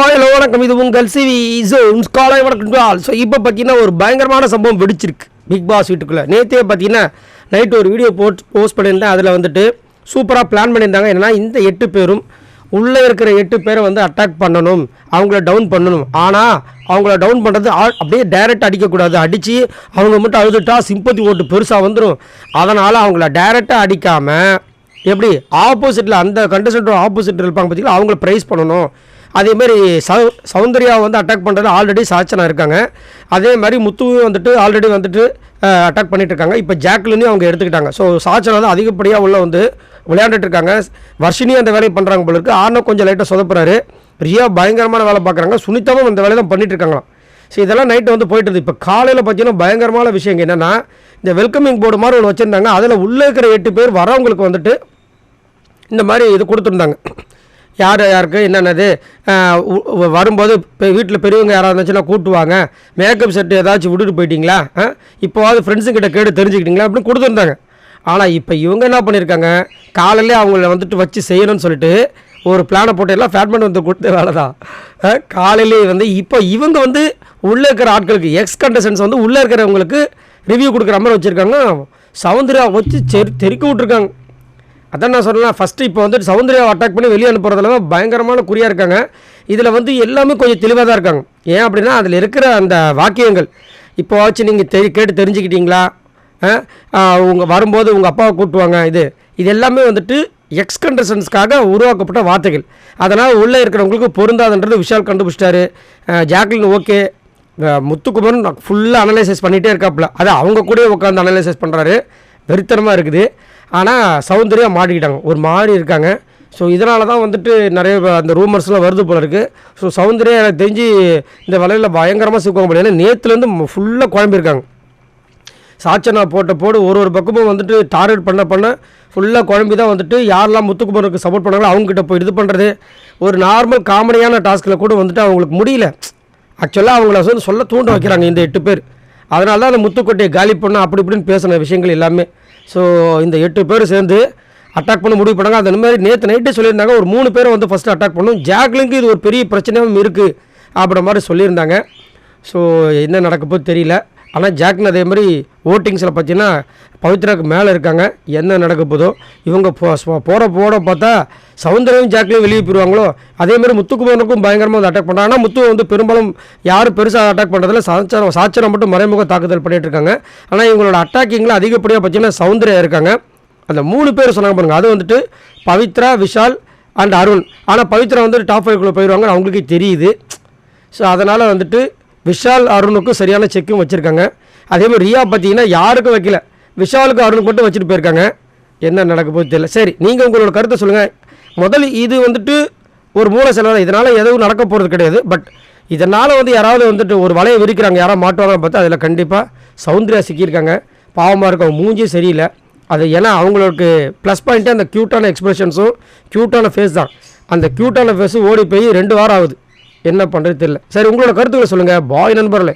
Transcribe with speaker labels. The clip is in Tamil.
Speaker 1: ஹலோ வணக்கம், இது உங்கள் சிவி ஜோன்ஸ் காலை வணக்கம். ஸோ இப்போ பார்த்தீங்கன்னா ஒரு பயங்கரமான சம்பவம் வெடிச்சிருக்கு பிக் பாஸ் வீட்டுக்குள்ளே. நேற்றே பார்த்தீங்கன்னா நைட்டு ஒரு வீடியோ போஸ்ட் பண்ணியிருந்தேன். அதில் வந்துட்டு சூப்பராக பிளான் பண்ணியிருந்தாங்க. என்னென்னா இந்த 8 பேரும் உள்ளே இருக்கிற 8 பேரை வந்து அட்டாக் பண்ணணும், அவங்கள டவுன் பண்ணணும். ஆனால் அவங்கள டவுன் பண்ணுறது அப்படியே டைரெக்ட் அடிக்கக்கூடாது. அடித்து அவங்க மட்டும் அழுதுட்டா சிம்பத்தி ஓட்டு பெருசாக வந்துடும். அதனால் அவங்கள டைரெக்டாக அடிக்காமல் எப்படி ஆப்போசிட்டில் அந்த கண்டஸ்டன்ட் ஆப்போசிட்டில் இருப்பாங்க பார்த்தீங்களா, அவங்கள ப்ரைஸ் பண்ணணும். அதேமாதிரி சௌந்தர்யாவை வந்து அட்டாக் பண்ணுறது ஆல்ரெடி சாச்சனா இருக்காங்க. அதே மாதிரி முத்துவும் வந்துட்டு ஆல்ரெடி வந்துட்டு அட்டாக் பண்ணிட்டு இருக்காங்க. இப்போ ஜாக்லினையும் அவங்க எடுத்துக்கிட்டாங்க. ஸோ சாச்சனா தான் அதிகப்படியாக உள்ள வந்து விளையாண்டுட்டு இருக்காங்க. வர்ஷினியும் அந்த வேலையை பண்ணுறாங்க போல இருக்குது. ஆர்னோ கொஞ்சம் லைட்டாக சொதப்புறாரு. ரியா பயங்கரமான வேலை பார்க்குறாங்க. சுனிதாவும் அந்த வேலையை தான் பண்ணிட்டு இருக்காங்களாம். ஸோ இதெல்லாம் நைட்டு வந்து போயிட்டு இருக்குது. இப்போ காலையில் பார்த்தீங்கன்னா பயங்கரமான விஷயம் என்னென்னா, இந்த வெல்கமிங் போர்டு மாதிரி ஒன்று வச்சுருந்தாங்க. அதில் உள்ளே இருக்கிற 8 பேர் வரவங்களுக்கு வந்துட்டு இந்த மாதிரி இது கொடுத்துருந்தாங்க. யார் யாருக்கு என்னென்னது வரும்போது வீட்டில் பெரியவங்க யாராவது இருந்துச்சுன்னா கூட்டுவாங்க, மேக்கப் செட்டு ஏதாச்சும் விட்டுட்டு போயிட்டீங்களா, இப்போவாது ஃப்ரெண்ட்ஸுங்கிட்ட கேட்டு தெரிஞ்சுக்கிட்டீங்களா அப்படின்னு கொடுத்துருந்தாங்க. ஆனால் இப்போ இவங்க என்ன பண்ணியிருக்காங்க, காலையிலே அவங்கள வந்துட்டு வச்சு செய்யணும்னு சொல்லிட்டு ஒரு பிளானை போட்டு எல்லாம் ஃபேட்மெண்ட் வந்து கொடுத்த வேலை தான். காலையிலே வந்து இப்போ இவங்க வந்து உள்ளே இருக்கிற ஆட்களுக்கு எக்ஸ்-கண்டஸ்டன்ஸ் வந்து உள்ளே இருக்கிறவங்களுக்கு ரிவ்யூ கொடுக்குற மாதிரி வச்சுருக்காங்க. சௌந்தர்யா வச்சு தெறிக்க விட்ருக்காங்க. அதான் நான் சொல்லலாம், ஃபஸ்ட்டு இப்போ வந்துட்டு சௌந்தர்யாவை அட்டாக் பண்ணி வெளியே அனுப்புறதுல தான் பயங்கரமான குறியாக இருக்காங்க. இதில் வந்து எல்லாமே கொஞ்சம் தெளிவாக தான் இருக்காங்க. ஏன் அப்படின்னா அதில் இருக்கிற அந்த வாக்கியங்கள் இப்போ வச்சு நீங்கள் கேட்டு தெரிஞ்சுக்கிட்டீங்களா, உங்கள் வரும்போது உங்கள் அப்பாவை கூட்டுவாங்க, இது எல்லாமே வந்துட்டு எக்ஸ்-கண்டஸ்டன்ஸ்க்காக உருவாக்கப்பட்ட வார்த்தைகள். அதனால் உள்ளே இருக்கிறவங்களுக்கு பொருந்தாதுன்றது விஷால் கண்டுபிடிச்சிட்டாரு. ஜாக்லின் ஓகே, முத்துக்குமரன் ஃபுல்லாக அனலைசைஸ் பண்ணிகிட்டே இருக்காப்புல. அதை அவங்க கூட உட்காந்து அனலைசைஸ் பண்ணுறாரு. வெறித்தனமாக இருக்குது. ஆனால் சௌந்தர்யா மாட்டிக்கிட்டாங்க, ஒரு மாதிரி இருக்காங்க. ஸோ இதனால தான் வந்துட்டு நிறைய அந்த ரூமர்ஸ்லாம் வருது போல இருக்குது. ஸோ சௌந்தர்யா எனக்கு தெரிஞ்சு இந்த வலையில் பயங்கரமாக சிக்குவாங்க போல. ஏன்னா நேற்றுலேருந்து ஃபுல்லாக குழம்பிருக்காங்க. சாச்சனா போடு ஒரு பக்கமும் வந்துட்டு டார்கெட் பண்ண ஃபுல்லாக குழம்பி தான் வந்துட்டு யாரெல்லாம் முத்துக்குமருக்கு சப்போர்ட் பண்ணாங்களோ அவங்ககிட்ட போய் இது பண்ணுறது. ஒரு நார்மல் காமெடியான டாஸ்கில் கூட வந்துட்டு அவங்களுக்கு முடியல. ஆக்சுவலாக அவங்கள வந்து சொல்ல தூண்ட வைக்கிறாங்க இந்த 8 பேர். அதனால தான் அந்த முத்துக்கொட்டையை காலி பண்ண அப்படி இப்படின்னு பேசின விஷயங்கள் எல்லாமே. ஸோ இந்த 8 பேர் சேர்ந்து அட்டாக் பண்ண முடிவு பண்ணாங்க. அந்த மாதிரி நேற்று நைட்டே சொல்லியிருந்தாங்க, ஒரு 3 பேரை வந்து ஃபஸ்ட்டு அட்டாக் பண்ணணும். ஜாக்லினுக்கு இது ஒரு பெரிய பிரச்சனையும் இருக்குது அப்படின்ற மாதிரி சொல்லியிருந்தாங்க. ஸோ என்ன நடக்க போது தெரியல. ஆனால் ஜாக்லின் அதே மாதிரி ஓட்டிங்ஸில் பார்த்தீங்கன்னா பவித்ராவுக்கு மேலே இருக்காங்க. என்ன நடக்க போதோ, இவங்க போட பார்த்தா சௌந்தர்யம் ஜாக்லியும் வெளியே போயிடுவாங்களோ. அதேமாதிரி முத்துக்குமரனுக்கும் பயங்கரமாக வந்து அட்டாக் பண்ணுறாங்க. ஆனால் முத்து வந்து பெரும்பாலும் யாரும் பெருசாக அட்டாக் பண்ணுறதுல சாச்சனா மட்டும் மறைமுக தாக்குதல் பண்ணிகிட்டு இருக்காங்க. ஆனால் இவங்களோட அட்டாக்கிங்கில் அதிகப்படியாக பார்த்தீங்கன்னா சௌந்தர்யா இருக்காங்க. அந்த 3 பேர் சொன்னாங்க பாருங்க, அது வந்துட்டு பவித்ரா, விஷால் அண்ட் அருண். ஆனால் பவித்ரா வந்துட்டு டாப் 5 போயிடுவாங்க, அவங்களுக்கே தெரியுது. ஸோ அதனால் வந்துட்டு விஷால் அருணுக்கும் சரியான செக்கும் வச்சுருக்காங்க. அதேமாதிரி ரியா பார்த்தீங்கன்னா யாருக்கும் வைக்கல, விஷாலுக்கு அருணுக்கு மட்டும் வச்சுட்டு போயிருக்காங்க. என்ன நடக்க போது தெரியல. சரி, நீங்கள் உங்களோட கருத்தை சொல்லுங்கள். முதல்ல இது வந்துட்டு ஒரு மூளை செலவு, இதனால் எதுவும் நடக்க போகிறது கிடையாது. பட் இதனால் வந்து யாராவது வந்துட்டு ஒரு வலையை விரிக்கிறாங்க, யாராவது மாட்டுவாங்கன்னு பார்த்தா அதில் கண்டிப்பாக சௌந்தர்யா சிக்கியிருக்காங்க. பாவமாக இருக்கும், மூஞ்சியும் சரியில்லை. அது ஏன்னா அவங்களுக்கு ப்ளஸ் பாயிண்ட்டே அந்த க்யூட்டான எக்ஸ்பிரஷன்ஸும் க்யூட்டான ஃபேஸ் தான். அந்த க்யூட்டான ஃபேஸும் ஓடி போய் 2 வாரம் ஆகுது. என்ன பண்ணுறது தெரியல. சரி, உங்களோட கருத்துக்களை சொல்லுங்கள் பாய் நண்பர்களே.